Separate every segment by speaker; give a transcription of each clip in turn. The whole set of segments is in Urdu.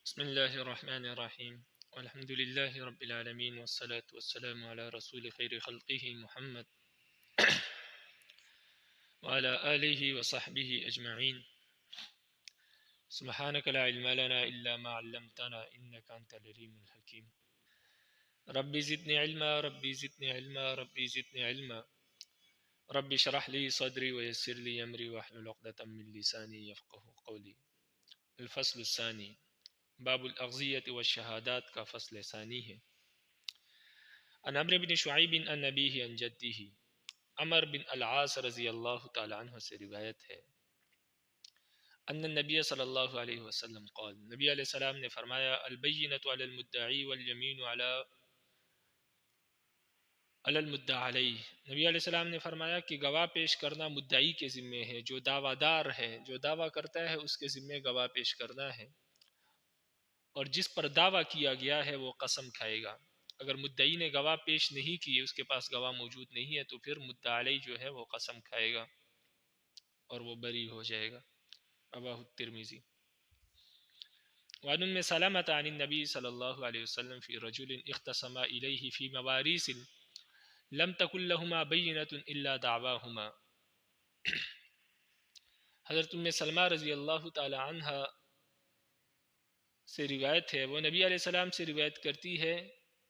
Speaker 1: بسم الله الرحمن الرحيم والحمد لله رب العالمين والصلاة والسلام على رسول خير خلقه محمد وعلى آله وصحبه أجمعين. سبحانك لا علم لنا إلا ما علمتنا إنك أنت العليم الحكيم. ربي زدني علما ربي زدني علما ربي زدني علما ربي اشرح لي صدري ويسر لي أمري واحلل عقدة من لساني يفقه قولي. الفصل الثاني باب الأغذية والشهادات کا فصل ثانی ہے. عن عمرو بن شعیب عن نبیہ عن جدہ، عمر بن العاص رضی اللہ تعالی عنہ سے روایت ہے، ان النبی صلی اللہ علیہ وسلم قال، نبی علیہ السلام نے فرمایا، البینۃ علی المدعی والیمین علی المدعی علیہ. نبی علیہ السلام نے فرمایا کہ گواہ پیش کرنا مدعی کے ذمے ہے، جو دعویٰ دار ہے، جو دعویٰ کرتا ہے اس کے ذمے گواہ پیش کرنا ہے، اور جس پر دعویٰ کیا گیا ہے وہ قسم کھائے گا. اگر مدعی نے گواہ پیش نہیں کیے، اس کے پاس گواہ موجود نہیں ہے، تو پھر مدعی علیہ جو ہے وہ قسم کھائے گا اور وہ بری ہو جائے گا. رواه الترمذی. وعن ام سلمۃ عن النبی صلی اللہ علیہ وسلم فی رجل اختصم الیہ فی مواریث لم تکن لہما بینۃ الا دعواہما. حضرت ام سلمہ رضی اللہ تعالی عنہ سے روایت ہے، وہ نبی علیہ السلام سے روایت کرتی ہے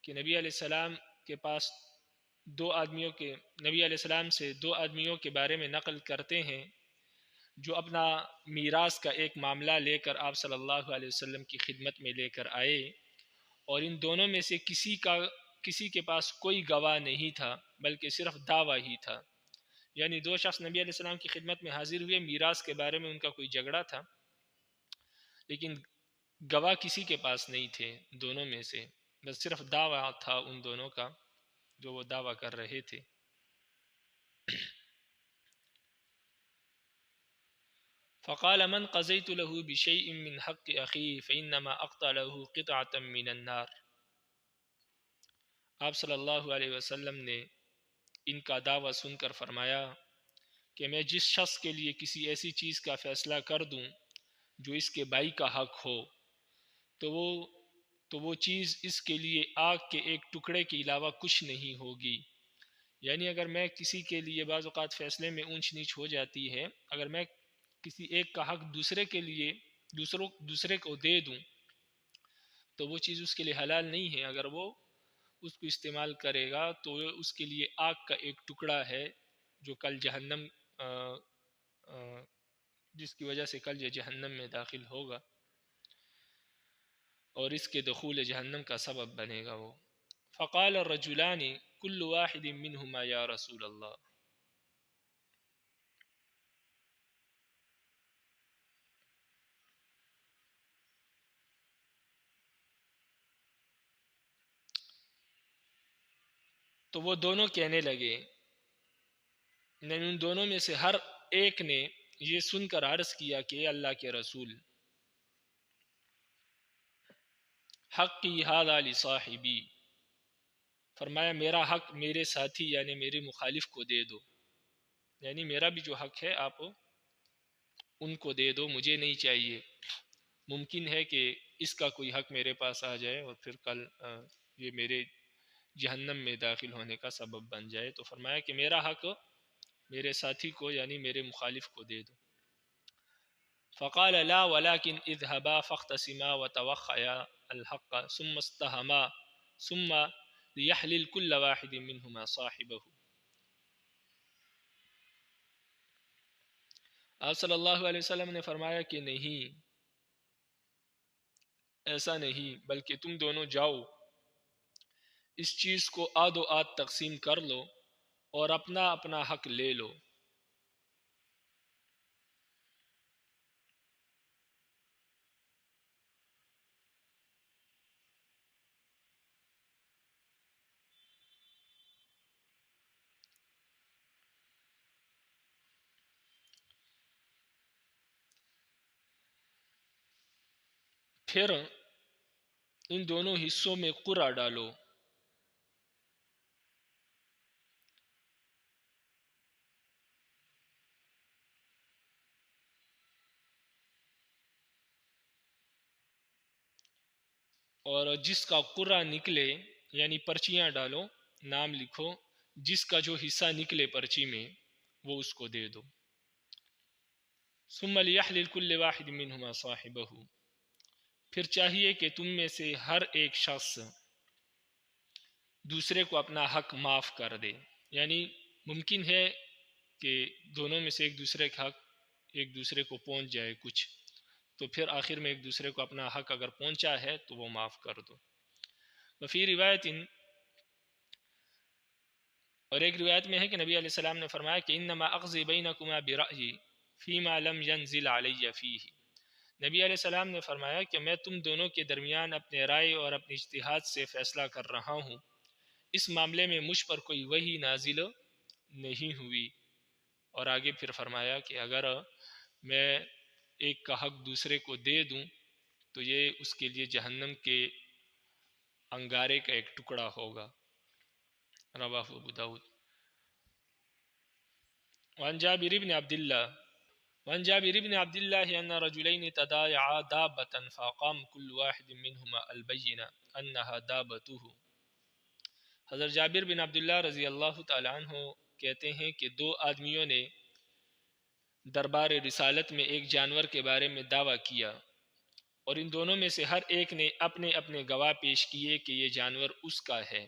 Speaker 1: کہ نبی علیہ السلام کے پاس نبی علیہ السلام سے دو آدمیوں کے بارے میں نقل کرتے ہیں جو اپنا میراث کا ایک معاملہ لے کر آپ صلی اللہ علیہ وسلم کی خدمت میں لے کر آئے، اور ان دونوں میں سے کسی کے پاس کوئی گواہ نہیں تھا بلکہ صرف دعویٰ ہی تھا. یعنی دو شخص نبی علیہ السلام کی خدمت میں حاضر ہوئے، میراث کے بارے میں ان کا کوئی جھگڑا تھا، لیکن گواہ کسی کے پاس نہیں تھے دونوں میں سے، بس صرف دعویٰ تھا ان دونوں کا جو وہ دعویٰ کر رہے تھے. فقال من قضيت له بشيء من حق أخيه فإنما أقطع له قطعة من النار. آپ صلی اللہ علیہ وسلم نے ان کا دعویٰ سن کر فرمایا کہ میں جس شخص کے لیے کسی ایسی چیز کا فیصلہ کر دوں جو اس کے بھائی کا حق ہو، تو وہ چیز اس کے لیے آگ کے ایک ٹکڑے کے علاوہ کچھ نہیں ہوگی. یعنی اگر میں کسی کے لیے بعض اوقات فیصلے میں اونچ نیچ ہو جاتی ہے، اگر میں کسی ایک کا حق دوسرے کو دے دوں تو وہ چیز اس کے لیے حلال نہیں ہے. اگر وہ اس کو استعمال کرے گا تو اس کے لیے آگ کا ایک ٹکڑا ہے جو کل جہنم جس کی وجہ سے کل یہ جہنم میں داخل ہوگا اور اس کے دخول جہنم کا سبب بنے گا وہ. فقال الرجلان كل واحد منهما یا رسول اللہ. تو وہ دونوں کہنے لگے، ان دونوں میں سے ہر ایک نے یہ سن کر عرض کیا کہ اللہ کے رسول، حقی ھذا لصاحبی، فرمایا میرا حق میرے ساتھی یعنی میرے مخالف کو دے دو، یعنی میرا بھی جو حق ہے آپ ان کو دے دو، مجھے نہیں چاہیے. ممکن ہے کہ اس کا کوئی حق میرے پاس آ جائے اور پھر کل یہ میرے جہنم میں داخل ہونے کا سبب بن جائے. تو فرمایا کہ میرا حق میرے ساتھی کو یعنی میرے مخالف کو دے دو. فقال لا ولكن اذهبا فاختصما وتوخيا الحق ثم استهما ثم ليحلل كل واحد منهما صاحبه. آپ صلی اللہ علیہ وسلم نے فرمایا کہ نہیں، ایسا نہیں، بلکہ تم دونوں جاؤ، اس چیز کو آدھ و آدھ تقسیم کر لو اور اپنا اپنا حق لے لو. پھر ان دونوں حصوں میں قرعہ ڈالو. اور جس کا قرہ نکلے یعنی پرچیاں ڈالو، نام لکھو، جس کا جو حصہ نکلے پرچی میں وہ اس کو دے دو۔ ثم ليحلل كل واحد منهما صاحبه، پھر چاہیے کہ تم میں سے ہر ایک شخص دوسرے کو اپنا حق معاف کر دے، یعنی ممکن ہے کہ دونوں میں سے ایک دوسرے کا حق ایک دوسرے کو پہنچ جائے کچھ، تو پھر آخر میں ایک دوسرے کو اپنا حق اگر پہنچا ہے تو وہ معاف کر دو۔ وفی روایت، اور ایک روایت میں ہے کہ نبی علیہ السلام نے فرمایا کہ انما اقضی بینکما برأیی فیما لم ینزل علی فیہ، نبی علیہ السلام نے فرمایا کہ میں تم دونوں کے درمیان اپنے رائے اور اپنے اجتہاد سے فیصلہ کر رہا ہوں، اس معاملے میں مجھ پر کوئی وحی نازل نہیں ہوئی۔ اور آگے پھر فرمایا کہ اگر میں ایک کا حق دوسرے کو دے دوں تو یہ اس کے لیے جہنم کے انگارے کا ایک ٹکڑا ہوگا، رواہ ابو داود۔ وعن جابر بن عبد الله أن رجلين تدايعا دابة فقام كل واحد منهما البينة أنها دابته، حضرت جابر بن عبداللہ رضی اللہ تعالی عنہ کہتے ہیں کہ دو آدمیوں نے دربار رسالت میں ایک جانور کے بارے میں دعویٰ کیا، اور ان دونوں میں سے ہر ایک نے اپنے اپنے گواہ پیش کیے کہ یہ جانور اس کا ہے۔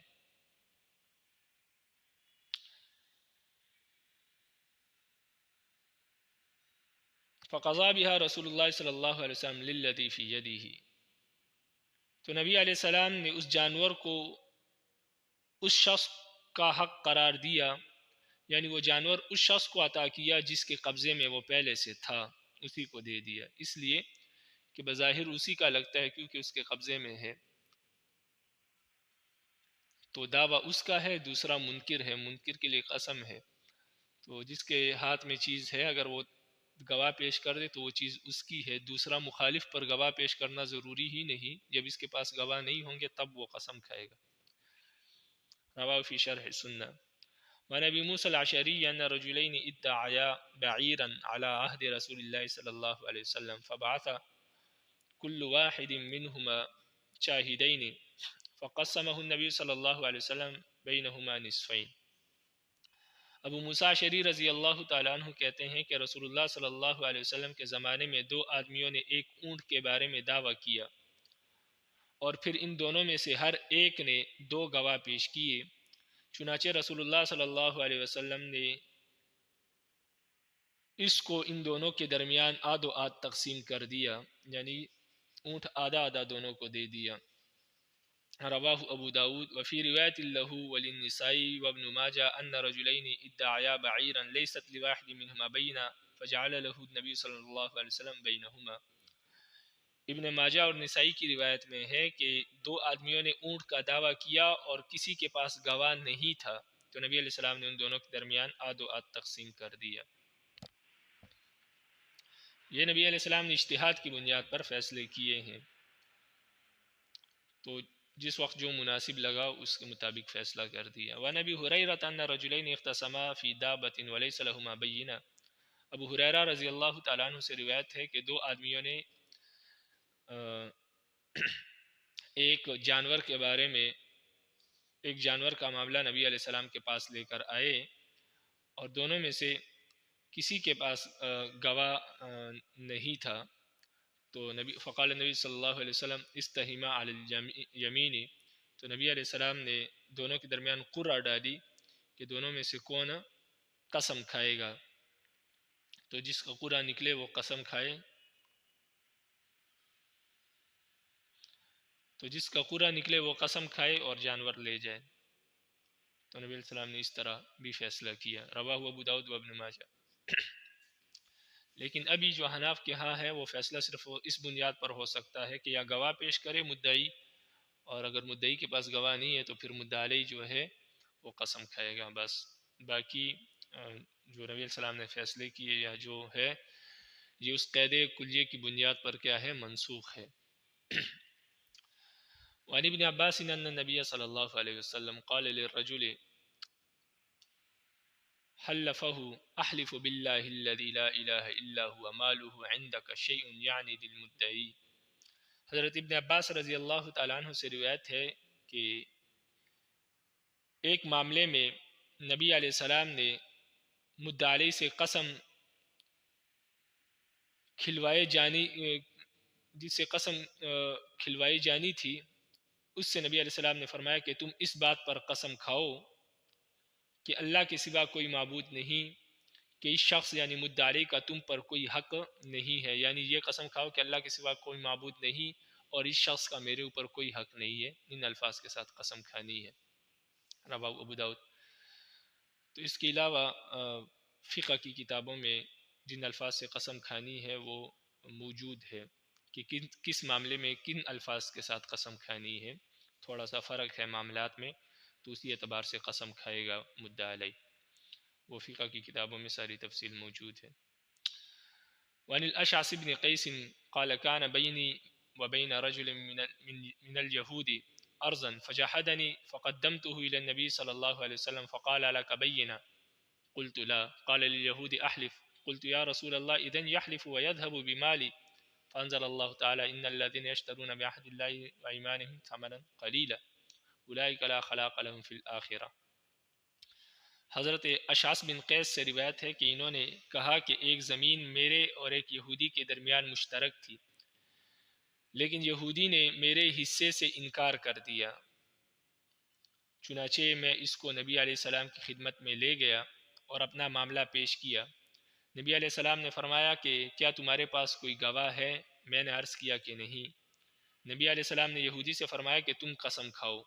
Speaker 1: فقضى بها رسول اللہ صلی اللہ علیہ وسلم للذی فی یدہ، تو نبی علیہ السلام نے اس جانور کو اس شخص کا حق قرار دیا، یعنی وہ جانور اس شخص کو عطا کیا جس کے قبضے میں وہ پہلے سے تھا، اسی کو دے دیا، اس لیے کہ بظاہر اسی کا لگتا ہے کیونکہ اس کے قبضے میں ہے، تو دعویٰ اس کا ہے، دوسرا منکر ہے، منکر کے لیے قسم ہے، تو جس کے ہاتھ میں چیز ہے اگر وہ گواہ پیش کر دے تو وہ چیز اس کی ہے، دوسرا مخالف پر گواہ پیش کرنا ضروری ہی نہیں، جب اس کے پاس گواہ نہیں ہوں گے تب وہ قسم کھائے گا۔ رواہ فی شرح سنہ۔ وعن ابی موسیٰ الاشعری ان رجلین ادعیا بعیرا علی عہد رسول اللہ صلی اللہ علیہ وسلم فبعث كل واحد منهما شاهدين فقسمه النبي صلی اللہ علیہ وسلم بینهما نصفین۔ ابو موسیٰ اشعری رضی اللہ تعالیٰ عنہ کہتے ہیں کہ رسول اللہ صلی اللہ علیہ وسلم کے زمانے میں دو آدمیوں نے ایک اونٹ کے بارے میں دعویٰ کیا، اور پھر ان دونوں میں سے ہر ایک نے دو گواہ پیش کیے، چنانچہ رسول اللہ صلی اللہ علیہ وسلم نے اس کو ان دونوں کے درمیان آدھ و آدھ تقسیم کر دیا، یعنی اونٹ آدھا آدھا دونوں کو دے دیا۔ رواہ ابو داود وفی روایت له وللنسائی وابن ماجہ ان رجلین ادعیا بعیرا لیست لواحد منہما بینا فجعل له النبی صلی اللہ علیہ وسلم بینہما۔ ابن ماجہ اور نسائی کی روایت میں ہے کہ دو آدمیوں نے اونٹ کا دعویٰ کیا اور کسی کے پاس گواہ نہیں تھا، تو نبی علیہ السلام نے ان دونوں کے درمیان آدھ و آدھ تقسیم کر دیا۔ یہ نبی علیہ السلام نے اجتہاد کی بنیاد پر فیصلے کیے ہیں، تو جس وقت جو مناسب لگا اس کے مطابق فیصلہ کر دیا۔ وَنَبِي هُرَيْرَةَ أَنَّ رَجُلَيْنِ اخْتَصَمَا فِي دَابَّةٍ وَلَيْسَ لَهُمَا بَيِّنَةٌ، ابو ہریرہ رضی اللہ تعالیٰ عنہ سے روایت ہے کہ دو آدمیوں نے ایک جانور کے بارے میں ایک جانور کا معاملہ نبی علیہ السلام کے پاس لے کر آئے، اور دونوں میں سے کسی کے پاس گواہ نہیں تھا، تو فقال نبی صلی اللہ علیہ وسلم استہما علی الیمین، تو نبی علیہ السلام نے دونوں کے درمیان قرعہ ڈالی کہ دونوں میں سے کون قسم کھائے گا، تو جس کا قرعہ نکلے وہ قسم کھائے، تو جس کا قرعہ نکلے وہ قسم کھائے اور جانور لے جائے، تو نبی علیہ السلام نے اس طرح بھی فیصلہ کیا۔ رواہ ابو داود و ابن ماجہ۔ لیکن ابھی جو حناف کے ہاں ہے وہ فیصلہ صرف اس بنیاد پر ہو سکتا ہے کہ یا گواہ پیش کرے مدعی، اور اگر مدعی کے پاس گواہ نہیں ہے تو پھر مدعا علیہ جو ہے وہ قسم کھائے گا بس، باقی جو نبی علیہ السلام نے فیصلے کیے یا جو ہے یہ اس قید کلیہ کی بنیاد پر کیا ہے، منسوخ ہے۔ وعن ابن عباس ان النبی صلی اللہ علیہ وسلم قال للرجل حلفه احلف بالله الذي لا اله الا هو ماله عندك شيء يعني للمدعي، حضرت ابن عباس رضی اللہ تعالیٰ عنہ سے روایت ہے کہ ایک معاملے میں نبی علیہ السلام نے مدعا علیہ سے قسم کھلوائے جانی جس سے قسم کھلوائی جانی تھی، اس سے نبی علیہ السلام نے فرمایا کہ تم اس بات پر قسم کھاؤ کہ اللہ کے سوا کوئی معبود نہیں، کہ اس شخص یعنی مدعی کا تم پر کوئی حق نہیں ہے، یعنی یہ قسم کھاؤ کہ اللہ کے سوا کوئی معبود نہیں اور اس شخص کا میرے اوپر کوئی حق نہیں ہے، ان الفاظ کے ساتھ قسم کھانی ہے، رواه ابو داؤد۔ تو اس کے علاوہ فقہ کی کتابوں میں جن الفاظ سے قسم کھانی ہے وہ موجود ہے کہ کس معاملے میں کن الفاظ کے ساتھ قسم کھانی ہے، تھوڑا سا فرق ہے معاملات میں، تو اسی اعتبار سے قسم کھائے گا مدعا علیہ، وہ فقہ کی کتابوں میں ساری تفصیل موجود ہے۔ وعن الاشعث بن قیس قال كان بيني وبين رجل من اليهود ارضا فجحدني فقدمته الى النبي صلى الله عليه وسلم فقال لك بينا، قلت لا، قال لليهود احلف، قلت يا رسول الله اذن يحلف ويذهب بمالي، فانزل الله تعالى ان الذين يشترون بعهد الله وايمانهم ثمنا قليلا اولئك لا خلاق لهم في الاخره۔ حضرت اشعث بن قیس سے روایت ہے کہ انہوں نے کہا کہ ایک زمین میرے اور ایک یہودی کے درمیان مشترک تھی، لیکن یہودی نے میرے حصے سے انکار کر دیا، چنانچہ میں اس کو نبی علیہ السلام کی خدمت میں لے گیا اور اپنا معاملہ پیش کیا۔ نبی علیہ السلام نے فرمایا کہ کیا تمہارے پاس کوئی گواہ ہے؟ میں نے عرض کیا کہ نہیں۔ نبی علیہ السلام نے یہودی سے فرمایا کہ تم قسم کھاؤ۔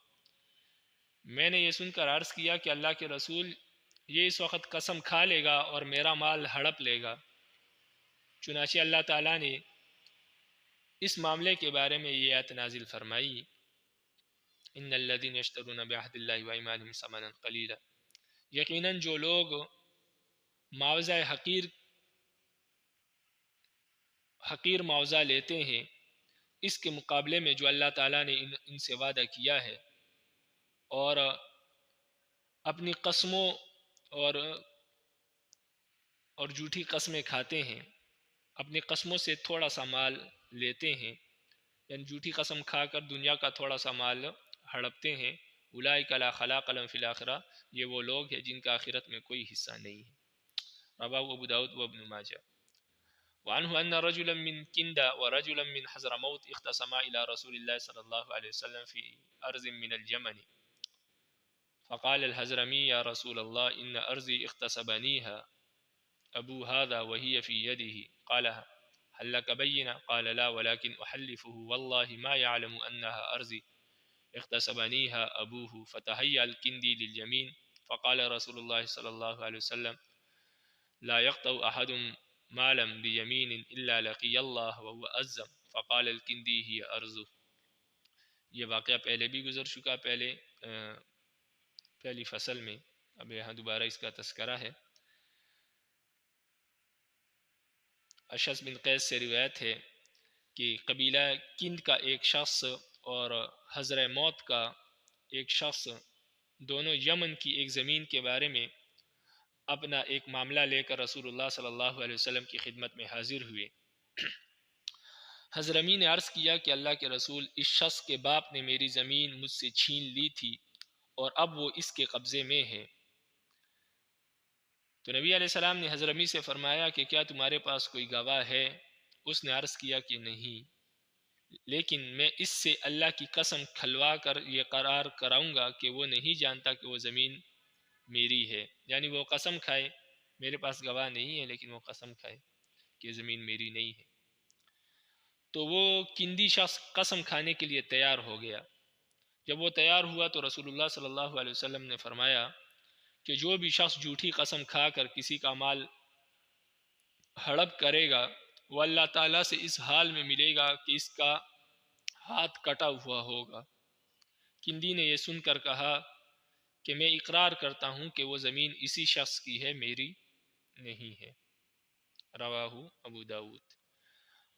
Speaker 1: میں نے یہ سن کر عرض کیا کہ اللہ کے رسول، یہ اس وقت قسم کھا لے گا اور میرا مال ہڑپ لے گا۔ چنانچہ اللہ تعالیٰ نے اس معاملے کے بارے میں یہ آیت نازل فرمائی، ان الذین یشترون بعہد اللہ وایمانہم ثمنا قلیلا، یقیناً جو لوگ معاوضہ حقیر معاوضہ لیتے ہیں اس کے مقابلے میں جو اللہ تعالیٰ نے ان سے وعدہ کیا ہے، اور اپنی قسموں اور جھوٹی قسمیں کھاتے ہیں، اپنی قسموں سے تھوڑا سا مال لیتے ہیں، یعنی جھوٹی قسم کھا کر دنیا کا تھوڑا سا مال ہڑپتے ہیں، اولئک لا خلاق لهم فی الاخرہ، یہ وہ لوگ ہیں جن کا آخرت میں کوئی حصہ نہیں ہے، رواه ابو داود و ابن ماجہ۔ وعنه ان رجلا من كندا ورجلا من حضرموت اختصما الى رسول الله صلى الله عليه وسلم في ارض من اليمن، فقال الحضرمي يا رسول الله ان ارضي اختصبنيها ابو هذا وهي في يده، قال هل لك بينة؟ قال لا، ولكن احلفه والله ما يعلم انها ارضي اختصبنيها ابوه، فتهيأ الكندي لليمين، فقال رسول الله صلى الله عليه وسلم لا يقطع احد مالا بیمین الا لقی اللہ وهو عزم، فقال الکندی ہی ارضه۔ یہ واقعہ پہلے بھی گزر چکا پہلی فصل میں، اب یہاں دوبارہ اس کا تذکرہ ہے۔ اشعث بن قیس سے روایت ہے کہ قبیلہ کند کا ایک شخص اور حضر موت کا ایک شخص دونوں یمن کی ایک زمین کے بارے میں اپنا ایک معاملہ لے کر رسول اللہ صلی اللہ علیہ وسلم کی خدمت میں حاضر ہوئے۔ حضرمی نے عرض کیا کہ اللہ کے رسول، اس شخص کے باپ نے میری زمین مجھ سے چھین لی تھی اور اب وہ اس کے قبضے میں ہے۔ تو نبی علیہ السلام نے حضرمی سے فرمایا کہ کیا تمہارے پاس کوئی گواہ ہے؟ اس نے عرض کیا کہ نہیں، لیکن میں اس سے اللہ کی قسم کھلوا کر یہ قرار کراؤں گا کہ وہ نہیں جانتا کہ وہ زمین میری ہے، یعنی وہ قسم کھائے، میرے پاس گواہ نہیں ہے لیکن وہ قسم کھائے کہ زمین میری نہیں ہے۔ تو وہ کندی شخص قسم کھانے کے لیے تیار ہو گیا۔ جب وہ تیار ہوا تو رسول اللہ صلی اللہ علیہ وسلم نے فرمایا کہ جو بھی شخص جھوٹی قسم کھا کر کسی کا مال ہڑپ کرے گا وہ اللہ تعالیٰ سے اس حال میں ملے گا کہ اس کا ہاتھ کٹا ہوا ہوگا۔ کندی نے یہ سن کر کہا کہ میں اقرار کرتا ہوں کہ وہ زمین اسی شخص کی ہے، میری نہیں ہے، رواہ ابو داود۔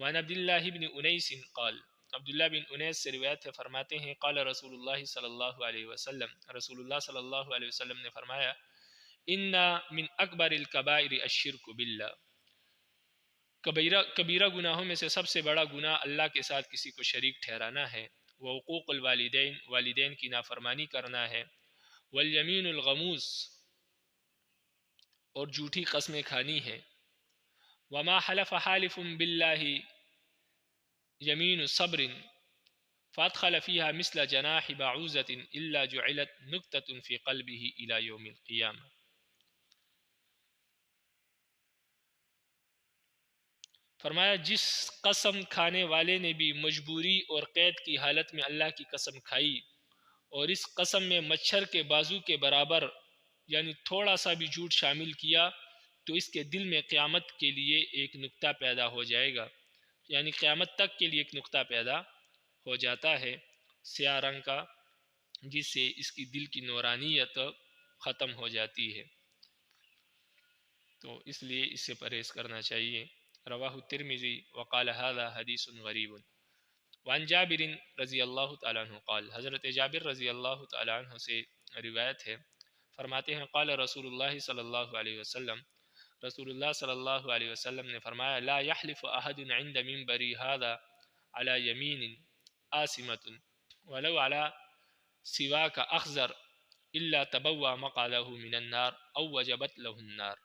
Speaker 1: وعن عبداللہ بن انیس قال، عبداللہ بن انیس سے روایت ہے، فرماتے ہیں قال رسول اللہ صلی اللہ علیہ وسلم، رسول اللہ صلی اللہ علیہ وسلم نے فرمایا ان من اکبر الکبائر الشرک باللہ، کبیرہ گناہوں میں سے سب سے بڑا گناہ اللہ کے ساتھ کسی کو شریک ٹھہرانا ہے، وہ حقوق الوالدین، والدین کی نافرمانی کرنا ہے، والیمین الغموس، اور جھوٹی قسمیں کھانی ہے، وما حلف حالف باللہ یمین صبر فادخل فيها مثل جناح بعوزة إلا جعلت نكتة في قلبه إلى يوم القيامة۔ فرمایا جس قسم کھانے والے نے بھی مجبوری اور قید کی حالت میں اللہ کی قسم کھائی اور اس قسم میں مچھر کے بازو کے برابر یعنی تھوڑا سا بھی جھوٹ شامل کیا تو اس کے دل میں قیامت کے لیے ایک نقطہ پیدا ہو جائے گا، یعنی قیامت تک کے لیے ایک نقطہ پیدا ہو جاتا ہے سیاہ رنگ کا، جس سے اس کی دل کی نورانیت ختم ہو جاتی ہے، تو اس لیے اس سے پرہیز کرنا چاہیے۔ رواہ الترمذی وقال هذا حدیث غریب۔ وعن جابر رضی اللہ تعالیٰ عنہ قال، حضرت جابر رضی اللہ تعالیٰ عنہ سے روایت ہے، فرماتے ہیں قال رسول اللہ صلی اللہ علیہ وسلم، رسول اللہ صلی اللہ علیہ وسلم نے فرمایا لا يحلف احد عند منبری هذا على يمین آسمۃ ولو على سواک اخضر الا تبوأ مقعده من النار او وجبت له النار۔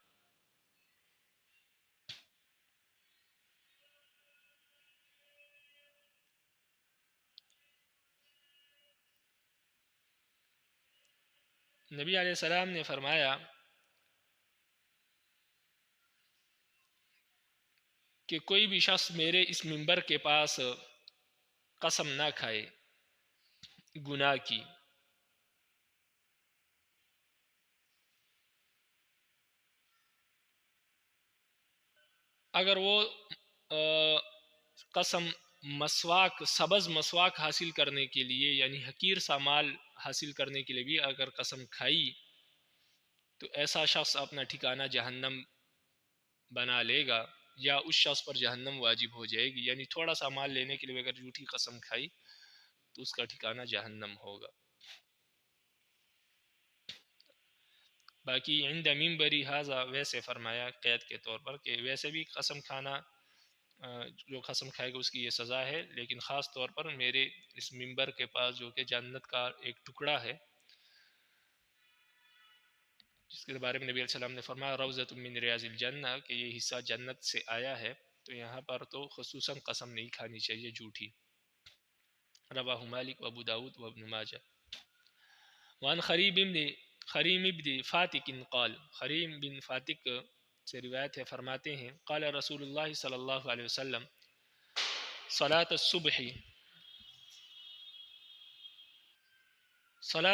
Speaker 1: نبی علیہ السلام نے فرمایا کہ کوئی بھی شخص میرے اس منبر کے پاس قسم نہ کھائے گناہ کی، اگر وہ قسم مسواک، سبز مسواک حاصل کرنے کے لیے یعنی حقیر سا مال حاصل کرنے کے لیے بھی اگر قسم کھائی تو ایسا شخص اپنا ٹھکانہ جہنم بنا لے گا، یا اس شخص پر جہنم واجب ہو جائے گی، یعنی تھوڑا سا مال لینے کے لیے اگر جھوٹی قسم کھائی تو اس کا ٹھکانہ جہنم ہوگا۔ باقی عند منبری ھذا ویسے فرمایا قید کے طور پر کہ ویسے بھی قسم کھانا جو قسم کھائے گا اس کی یہ سزا ہے، لیکن خاص طور پر میرے اس منبر کے پاس جو کہ جنت کا ایک ٹکڑا ہے جس کے بارے میں نبی علیہ السلام نے فرمایا روضۃ من ریاض الجنہ کہ یہ حصہ جنت سے آیا ہے، تو یہاں پر تو خصوصاً قسم نہیں کھانی چاہیے جھوٹی۔ رواہ مالک و ابو داود و ابن ماجہ۔ وعن خریم ابن فاتق قال، خریم بن فاتق سے روایت ہے، فرماتے ہیں قال رسول اللہ صلی اللہ علیہ وسلم صلاة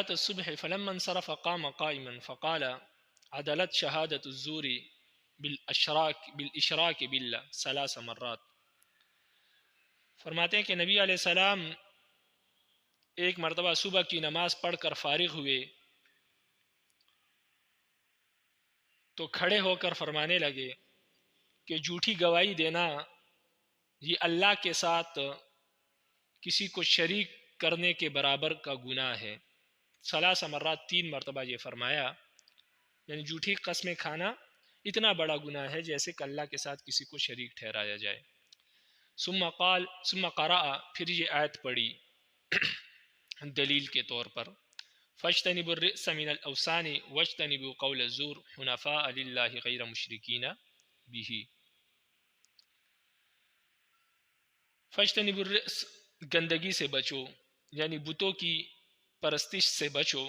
Speaker 1: الصبح فلما انصرف قام قائما فقال عدلت شهادة الزور بالاشراک باللہ 3 مرات۔ فرماتے ہیں کہ نبی علیہ السلام ایک مرتبہ صبح کی نماز پڑھ کر فارغ ہوئے تو کھڑے ہو کر فرمانے لگے کہ جھوٹی گواہی دینا یہ اللہ کے ساتھ کسی کو شریک کرنے کے برابر کا گناہ ہے۔ 3 مرات 3 مرتبہ یہ فرمایا، یعنی جھوٹی قسمیں کھانا اتنا بڑا گناہ ہے جیسے کہ اللہ کے ساتھ کسی کو شریک ٹھہرایا جائے۔ ثم قرأ، پھر یہ آیت پڑھی دلیل کے طور پر فاجتنبوا الرجس من الاوثان واجتنبوا قول الزور حنفاء للہ غیر مشرکین به۔ فاجتنبوا الرجس، گندگی سے بچو، یعنی بتوں کی پرستش سے بچو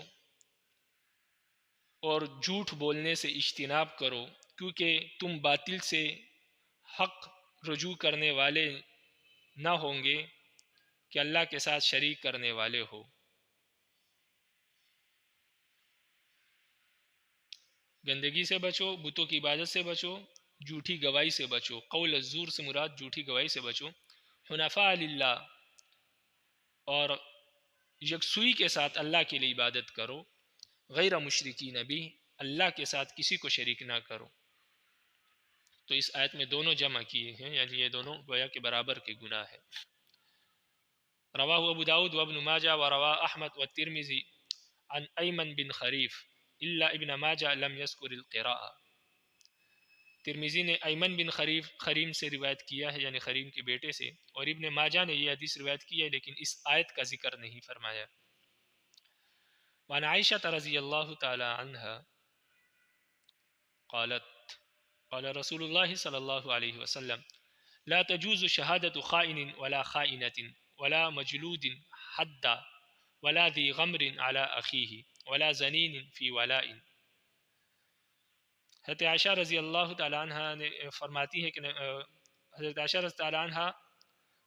Speaker 1: اور جھوٹ بولنے سے اجتناب کرو، کیونکہ تم باطل سے حق رجوع کرنے والے نہ ہوں گے کہ اللہ کے ساتھ شریک کرنے والے ہو۔ گندگی سے بچو، بتوں کی عبادت سے بچو، جھوٹی گواہی سے بچو، قول الزور سے مراد جھوٹی گواہی سے بچو، حنفاء للہ، اور یکسوئی کے ساتھ اللہ کے لیے عبادت کرو، غیر مشرکین بھی، اللہ کے ساتھ کسی کو شریک نہ کرو۔ تو اس آیت میں دونوں جمع کیے ہیں، یعنی یہ دونوں گویا کے برابر کے گناہ ہے۔ رواہ ابو داود و ابن ماجہ و رواہ احمد و ترمذی عن ایمن بن خریف الا ابن ماجہ لم یذکر القراءہ۔ ترمذی نے ایمن بن خریم سے روایت کیا ہے، یعنی خریم کے بیٹے سے، اور ابن ماجہ نے یہ حدیث روایت کی ہے لیکن اس آیت کا ذکر نہیں فرمایا۔ وعن عائشہ رضی اللہ تعالی عنہا قالت قال رسول اللہ صلی اللہ علیہ وسلم لا تجوز شہادت خائن ولا خائنة ولا مجلود حد ولا ذی غمر على اخیہ ولا زنین فی ولاء۔ حضرت عائشہ رضی اللہ تعالی عنہ نے فرماتی ہے کہ حضرت عائشہ رضی اللہ عنہ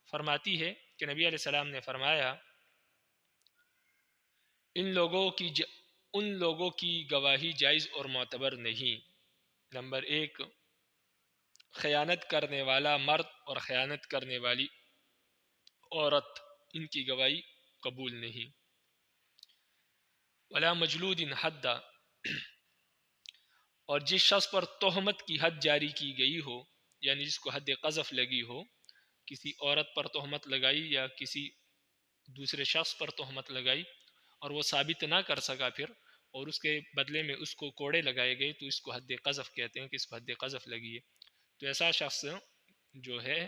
Speaker 1: فرماتی ہے کہ نبی علیہ السلام نے فرمایا ان لوگوں کی گواہی جائز اور معتبر نہیں۔ نمبر 1، خیانت کرنے والا مرد اور خیانت کرنے والی عورت، ان کی گواہی قبول نہیں۔ ولا مجلود حد، اور جس شخص پر تہمت کی حد جاری کی گئی ہو، یعنی جس کو حد قذف لگی ہو، کسی عورت پر تہمت لگائی یا کسی دوسرے شخص پر تہمت لگائی اور وہ ثابت نہ کر سکا پھر، اور اس کے بدلے میں اس کو کوڑے لگائے گئے، تو اس کو حد قذف کہتے ہیں کہ اس کو حد قذف لگی ہے، تو ایسا شخص جو ہے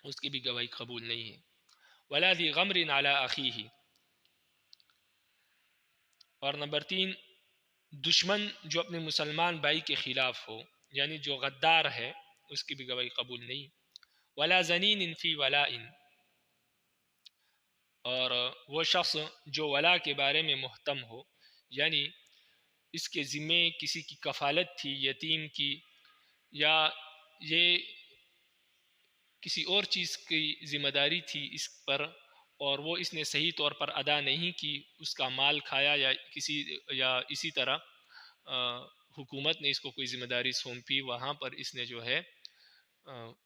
Speaker 1: اس کی بھی گواہی قبول نہیں ہے۔ ولا ذی غمر علی اخیہ، اور نمبر 3، دشمن جو اپنے مسلمان بھائی کے خلاف ہو، یعنی جو غدار ہے، اس کی بھی گواہی قبول نہیں۔ ولا زنین فی ولاء، اور وہ شخص جو ولا کے بارے میں محتم ہو، یعنی اس کے ذمے کسی کی کفالت تھی، یتیم کی، یا یہ کسی اور چیز کی ذمہ داری تھی اس پر، اور وہ اس نے صحیح طور پر ادا نہیں کی، اس کا مال کھایا یا اسی طرح حکومت نے اس کو کوئی ذمہ داری سونپی، وہاں پر اس نے جو ہے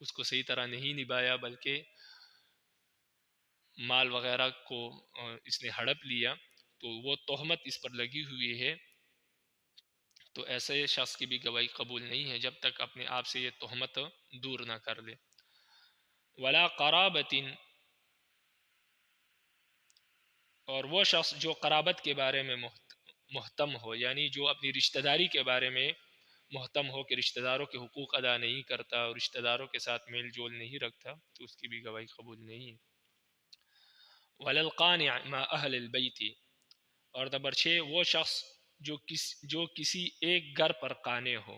Speaker 1: اس کو صحیح طرح نہیں نبھایا، بلکہ مال وغیرہ کو اس نے ہڑپ لیا، تو وہ تہمت اس پر لگی ہوئی ہے، تو ایسے شخص کی بھی گواہی قبول نہیں ہے جب تک اپنے آپ سے یہ تہمت دور نہ کر لے۔ ولا قرابت، اور وہ شخص جو قرابت کے بارے میں محتم ہو، یعنی جو اپنی رشتہ داری کے بارے میں محتم ہو کہ رشتہ داروں کے حقوق ادا نہیں کرتا اور رشتہ داروں کے ساتھ میل جول نہیں رکھتا، تو اس کی بھی گواہی قبول نہیں ہے۔ ولا القانع مع اہل البیت، اور نمبر 6، وہ شخص جو کسی ایک گھر پر قانع ہو۔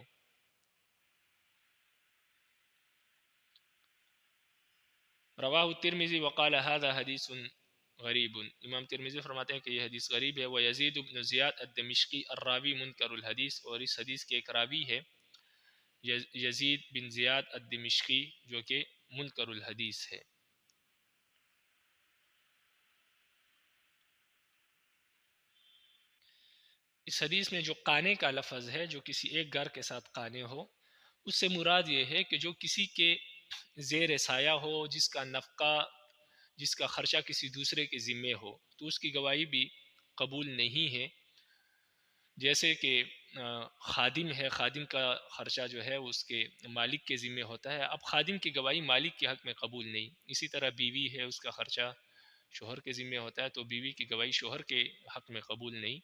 Speaker 1: رواہ الترمذی وقال هذا حدیث غریب، امام ترمذی فرماتے ہیں کہ یہ حدیث غریب ہے۔ ویزید بن زیاد الدمشقی الراوی منکر الحدیث، اور اس حدیث کے ایک راوی ہے یزید بن زیاد الدمشقی جو کہ منکر الحدیث ہے۔ اس حدیث میں جو قانے کا لفظ ہے، جو کسی ایک گھر کے ساتھ قانے ہو، اس سے مراد یہ ہے کہ جو کسی کے زیر سایہ ہو، جس کا نفقہ، جس کا خرچہ کسی دوسرے کے ذمے ہو، تو اس کی گواہی بھی قبول نہیں ہے۔ جیسے کہ خادم ہے، خادم کا خرچہ جو ہے اس کے مالک کے ذمے ہوتا ہے، اب خادم کی گواہی مالک کے حق میں قبول نہیں۔ اسی طرح بیوی ہے، اس کا خرچہ شوہر کے ذمے ہوتا ہے، تو بیوی کی گواہی شوہر کے حق میں قبول نہیں۔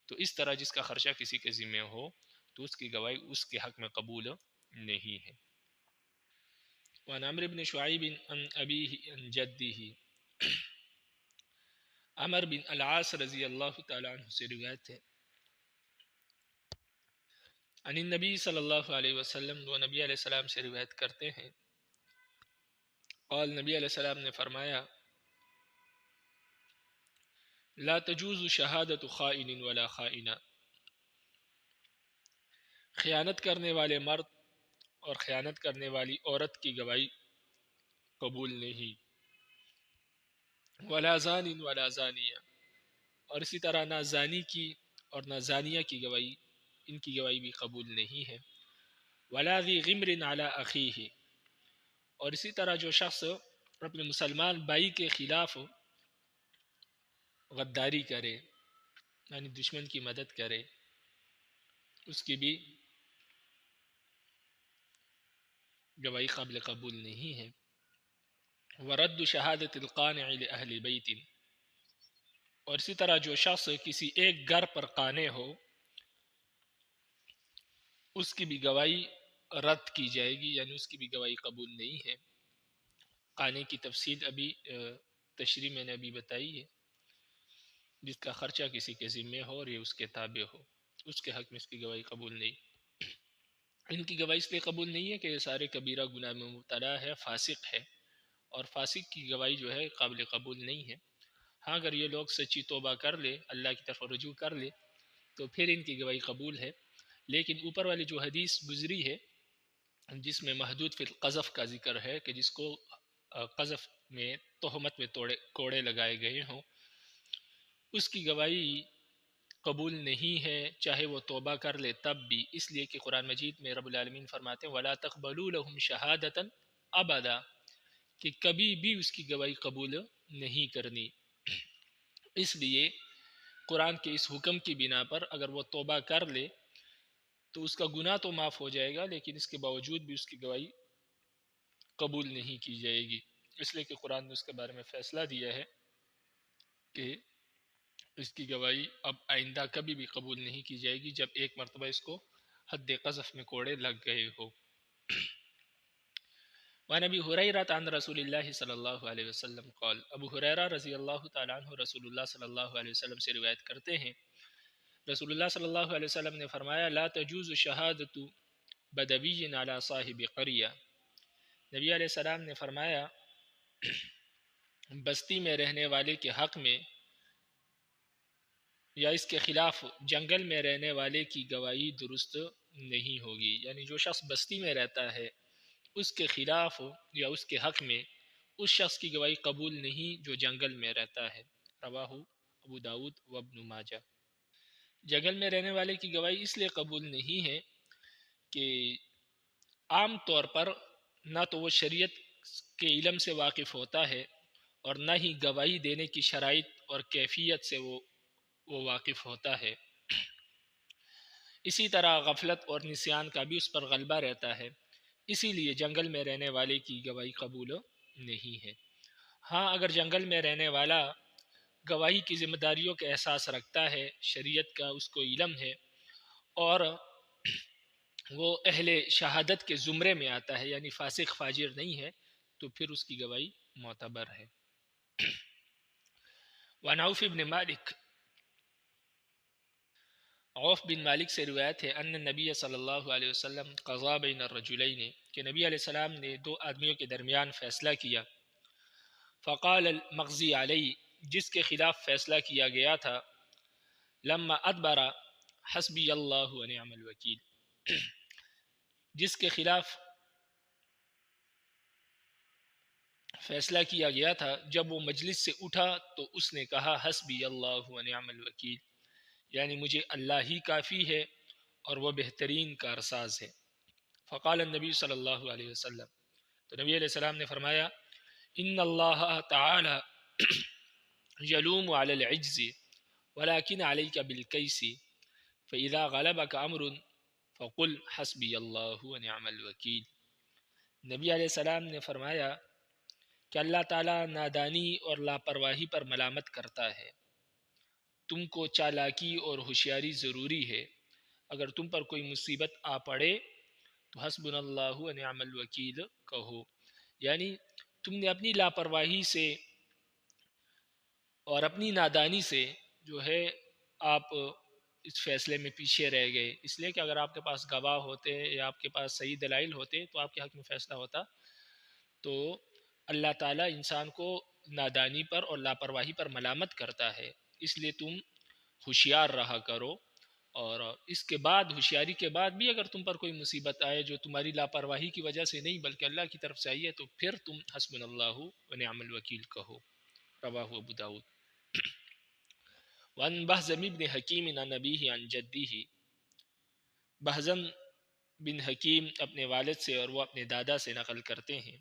Speaker 1: تو اس طرح جس کا خرچہ کسی کے ذمے ہو، تو اس کی گواہی اس کے حق میں قبول نہیں ہے۔ وعن عمرو بن شعیب عن ابیہ عن جدہ، عمر بن العاص رضی اللہ تعالی عنہ سے روایت ہے، عن النبی صلی اللہ علیہ وسلم، وہ نبی علیہ السلام سے روایت کرتے ہیں، قال، نبی علیہ السلام نے فرمایا، لا تجوز شہادت خائن ولا خائنہ، خیانت کرنے والے مرد اور خیانت کرنے والی عورت کی گواہی قبول نہیں۔ ولا زان ولا زانیہ، اور اسی طرح نہ زانی کی اور نہ زانیہ کی گواہی، ان کی گواہی بھی قبول نہیں ہے۔ ولا ذی غمر علی اخیہ، اور اسی طرح جو شخص اپنے مسلمان بھائی کے خلاف غداری کرے، یعنی دشمن کی مدد کرے، اس کی بھی گواہی قابل قبول نہیں ہے۔ ورد شہادت القانع لأہل بیت، اور اسی طرح جو شخص کسی ایک گھر پر قانع ہو، اس کی بھی گواہی رد کی جائے گی، یعنی اس کی بھی گواہی قبول نہیں ہے۔ قانے کی تفصیل ابھی تشریح میں نے ابھی بتائی ہے، جس کا خرچہ کسی کے ذمہ ہو اور یہ اس کے تابع ہو، اس کے حق میں اس کی گواہی قبول نہیں۔ ان کی گواہی اس لیے قبول نہیں ہے کہ یہ سارے کبیرہ گناہ میں مبتلا ہے، فاسق ہے، اور فاسق کی گواہی جو ہے قابل قبول نہیں ہے۔ ہاں اگر یہ لوگ سچی توبہ کر لے، اللہ کی طرف رجوع کر لے، تو پھر ان کی گواہی قبول ہے۔ لیکن اوپر والی جو حدیث گزری ہے جس میں محدود فی القذف کا ذکر ہے کہ جس کو قذف میں تہمت میں کوڑے لگائے گئے ہوں، اس کی گواہی قبول نہیں ہے، چاہے وہ توبہ کر لے تب بھی، اس لیے کہ قرآن مجید میں رب العالمین فرماتے ہیں وَلَا تَقْبَلُوا لَهُمْ شَهَادَةً أَبَدًا، کہ کبھی بھی اس کی گواہی قبول نہیں کرنی۔ اس لیے قرآن کے اس حکم کی بنا پر اگر وہ توبہ کر لے تو اس کا گناہ تو معاف ہو جائے گا، لیکن اس کے باوجود بھی اس کی گواہی قبول نہیں کی جائے گی، اس لیے کہ قرآن نے اس کے بارے میں فیصلہ دیا ہے کہ اس کی گواہی اب آئندہ کبھی بھی قبول نہیں کی جائے گی جب ایک مرتبہ اس کو حد قذف میں کوڑے لگ گئے ہو۔ وعن ابی ہریرہ عن رسول اللہ صلی اللہ علیہ وسلم قال، ابو ہریرہ رضی اللہ تعالیٰ عنہ رسول اللہ صلی اللہ علیہ وسلم سے روایت کرتے ہیں، رسول اللہ صلی اللہ علیہ وسلم نے فرمایا لا تجوز شہادت بدوی علی صاحب قریہ، نبی علیہ السلام نے فرمایا بستی میں رہنے والے کے حق میں یا اس کے خلاف جنگل میں رہنے والے کی گواہی درست نہیں ہوگی، یعنی جو شخص بستی میں رہتا ہے اس کے خلاف یا اس کے حق میں اس شخص کی گواہی قبول نہیں جو جنگل میں رہتا ہے۔ رواہ ابو داود و ابن ماجہ۔ جنگل میں رہنے والے کی گواہی اس لیے قبول نہیں ہے کہ عام طور پر نہ تو وہ شریعت کے علم سے واقف ہوتا ہے اور نہ ہی گواہی دینے کی شرائط اور کیفیت سے وہ واقف ہوتا ہے، اسی طرح غفلت اور نسیان کا بھی اس پر غلبہ رہتا ہے، اسی لیے جنگل میں رہنے والے کی گواہی قبول نہیں ہے۔ ہاں اگر جنگل میں رہنے والا گواہی کی ذمہ داریوں کا احساس رکھتا ہے، شریعت کا اس کو علم ہے اور وہ اہل شہادت کے زمرے میں آتا ہے، یعنی فاسق فاجر نہیں ہے، تو پھر اس کی گواہی معتبر ہے۔ وعن عوف بن مالک، عوف بن مالک سے روایت ہے ان نبی صلی اللہ علیہ وسلم قضا بین الرجلین، کہ نبی علیہ السلام نے دو آدمیوں کے درمیان فیصلہ کیا، فقال المقضی علی، جس کے خلاف فیصلہ کیا گیا تھا، لما ادبر حسبی اللہ ونعم الوکیل، جس کے خلاف فیصلہ کیا گیا تھا جب وہ مجلس سے اٹھا تو اس نے کہا حسبی اللہ ونعم الوکیل، یعنی مجھے اللہ ہی کافی ہے اور وہ بہترین کارساز ہے۔ فقال النبی صلی اللہ علیہ وسلم، تو نبی علیہ السلام نے فرمایا ان اللہ تعالی یلوم علی العجز ولکن علیک بالکیس فاذا غلبک امر فقل حسبی اللہ ونعم الوکیل۔ نبی علیہ السلام نے فرمایا کہ اللہ تعالیٰ نادانی اور لاپرواہی پر ملامت کرتا ہے، تم کو چالاکی اور ہوشیاری ضروری ہے، اگر تم پر کوئی مصیبت آ پڑے تو حسبنا اللہ ونعم الوکیل کہو، یعنی تم نے اپنی لاپرواہی سے اور اپنی نادانی سے جو ہے آپ اس فیصلے میں پیچھے رہ گئے، اس لیے کہ اگر آپ کے پاس گواہ ہوتے یا آپ کے پاس صحیح دلائل ہوتے تو آپ کے حق میں فیصلہ ہوتا۔ تو اللہ تعالیٰ انسان کو نادانی پر اور لاپرواہی پر ملامت کرتا ہے، اس لیے تم ہوشیار رہا کرو، اور اس کے بعد ہوشیاری کے بعد بھی اگر تم پر کوئی مصیبت آئے جو تمہاری لاپرواہی کی وجہ سے نہیں بلکہ اللہ کی طرف سے آئی ہے تو پھر تم حسبنا اللہ ونعم الوکیل کہو۔ رواہ ابو داود۔ وعن بہزم بن حکیم عن نبیہ عن جدیہ، بہزم بن حکیم اپنے والد سے اور وہ اپنے دادا سے نقل کرتے ہیں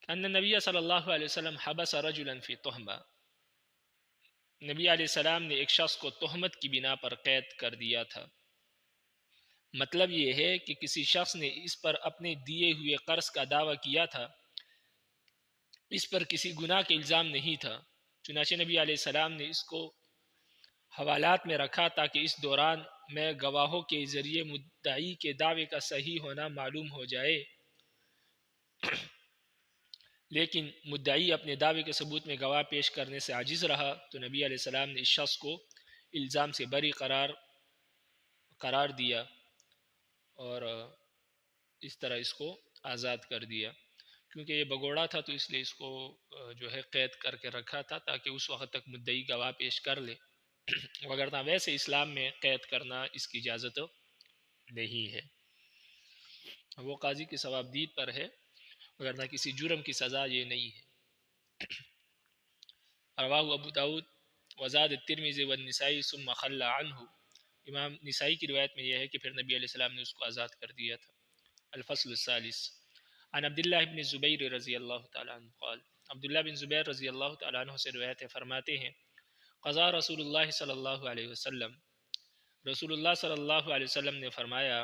Speaker 1: ان نبی صلی اللہ علیہ وسلم حبس رجلا فی تہمہ، نبی علیہ السلام نے ایک شخص کو تہمت کی بنا پر قید کر دیا تھا۔ مطلب یہ ہے کہ کسی شخص نے اس پر اپنے دیے ہوئے قرض کا دعویٰ کیا تھا، اس پر کسی گناہ کے الزام نہیں تھا، چنانچہ نبی علیہ السلام نے اس کو حوالات میں رکھا تاکہ اس دوران میں گواہوں کے ذریعے مدعی کے دعوے کا صحیح ہونا معلوم ہو جائے، لیکن مدعی اپنے دعوے کے ثبوت میں گواہ پیش کرنے سے عاجز رہا، تو نبی علیہ السلام نے اس شخص کو الزام سے بری قرار دیا اور اس طرح اس کو آزاد کر دیا، کیونکہ یہ بگوڑا تھا تو اس لیے اس کو جو ہے قید کر کے رکھا تھا تاکہ اس وقت تک مدعی گواہ پیش کر لے، وگرنہ ویسے اسلام میں قید کرنا اس کی اجازت نہیں ہے، وہ قاضی کی ثوابدید پر ہے، وگرنہ کسی جرم کی سزا یہ نہیں ہے۔ رواہ ابو داود وزاد الترمذی والنسائی ثم خلى عنہ، امام نسائی کی روایت میں یہ ہے کہ پھر نبی علیہ السلام نے اس کو آزاد کر دیا تھا۔ الفصل الثالث عن عبداللہ بن زبیر رضی اللہ تعالیٰ عنہ قال، عبداللہ بن زبیر رضی اللہ تعالیٰ عنہ سے روایت ہے، فرماتے ہیں قضا رسول اللہ صلی اللہ علیہ وسلم، رسول اللہ صلی اللہ علیہ وسلم نے فرمایا